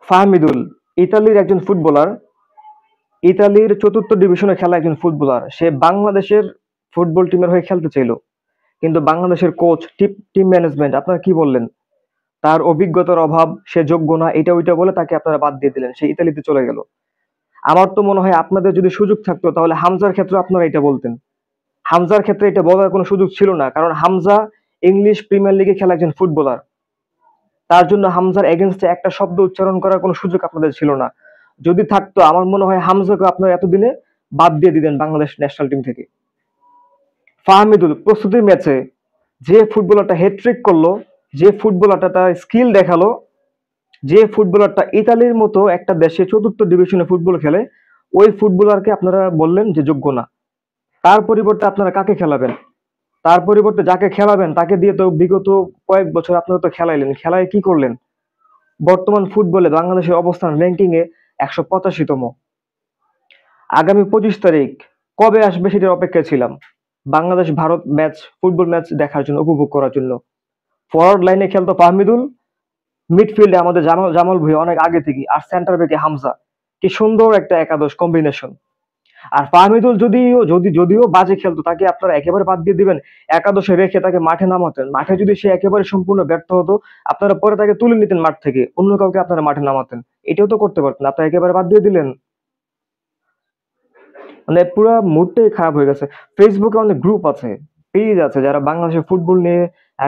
ফাহমিদুল ইতালির একজন ফুটবলার, ইতালির চতুর্থ ডিভিশনে খেলা একজন ফুটবলার। সে বাংলাদেশের ফুটবল টিমের হয়ে খেলতে চাইল। কিন্তু বাংলাদেশের কোচ, টিম ম্যানেজমেন্ট আপনারা কি বললেন? তার অভিজ্ঞতার অভাব, সে যোগ্য না, এটা ওইটা বলে তাকে আপনারা বাদ দিয়ে দিলেন। সে ইতালিতে চলে গেল। আমার তো মনে হয় আপনাদের যদি সুযোগ থাকতো তাহলে হামজার ক্ষেত্রে আপনারা এটা বলতেন। হামজার ক্ষেত্রে এটা বলার কোনো সুযোগ ছিল না, কারণ হামজা ইংলিশ প্রিমিয়ার লিগে খেলা একজন ফুটবলার। তার জন্য হামজার এগেনস্টে একটা শব্দ উচ্চারণ করার কোনো সুযোগ আপনাদের ছিল না। যদি থাকতো আমার মনে হয় হামজাকে আপনারা এতদিনে বাদ দিয়ে দিতেন বাংলাদেশ ন্যাশনাল টিম থেকে। ফাহমিদুল প্রস্তুতির ম্যাচে যে ফুটবলারটা হ্যাট্রিক করলো, যে ফুটবলারটা তার স্কিল দেখালো, যে ফুটবলারটা ইতালির মতো একটা দেশে চতুর্থ ডিভিশনে ফুটবল খেলে, ওই ফুটবলারকে আপনারা বললেন যে যোগ্য না। তার পরিবর্তে আপনারা কাকে খেলাবেন? তার পরিবর্তে যাকে খেলাবেন তাকে দিয়ে তো বিগত কয়েক বছর আপনারা তো খেলাইলেন। খেলায় কি করলেন? বর্তমান ফুটবলে বাংলাদেশের অবস্থান র্যাঙ্কিং এ ১৮৫তম। আগামী ২৫ তারিখ কবে আসবে সেটার অপেক্ষায় ছিলাম। Bangladesh Bharat match, football match দেখার জন্য, উপভোগ করার জন্য। ফরওয়ার্ড লাইনে খেলতো ফাহমিদুল, মিডফিল্ডে আমাদের জামাল জামাল ভুঁইয়া অনেক আগে থেকে, আর সেন্টার ব্যাকে হামজা। কি সুন্দর একটা একাদশ কম্বিনেশন। আর ফাহমিদুল যদিও বাজে খেলতো, তাকে আপনারা একেবারে বাদ দিয়ে দিবেন, একাদশে রেখে তাকে মাঠে নামাতেন। মাঠে যদি সে একেবারে সম্পূর্ণ ব্যর্থ হতো, আপনারা পরে তাকে তুলে নিতেন মাঠ থেকে, অন্য কাউকে আপনারা মাঠে নামাতেন। এটাও তো করতে পারতেন, আপনারা একেবারে বাদ দিয়ে দিলেন। মানে পুরো মুডটাই খারাপ হয়ে গেছে। ফেসবুকে অনেক গ্রুপ আছে, পেজ আছে, যারা বাংলাদেশের ফুটবল নিয়ে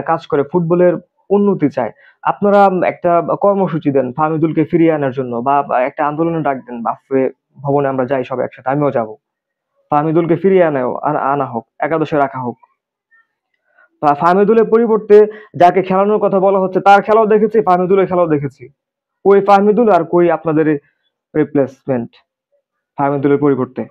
কাজ করে, ফুটবলের উন্নতি চায়। আপনারা একটা কর্মসূচি দেন ফাহমিদুলকে ফিরিয়ে আনার জন্য, বা একটা আন্দোলনের ডাক দেন, বাফে ভবনে আমরা যাই সব একসাথে, আমিও যাব। ফাহমিদুলকে ফিরিয়ে আনা হোক, একাদশে রাখা হোক। ফাহমিদুলের পরিবর্তে যাকে খেলানোর কথা বলা হচ্ছে তার খেলাও দেখেছি, ফাহমিদুলের খেলাও দেখেছি। কই ফাহমিদুল আর কই আপনাদের রিপ্লেসমেন্ট ফাহমিদুলের পরিবর্তে?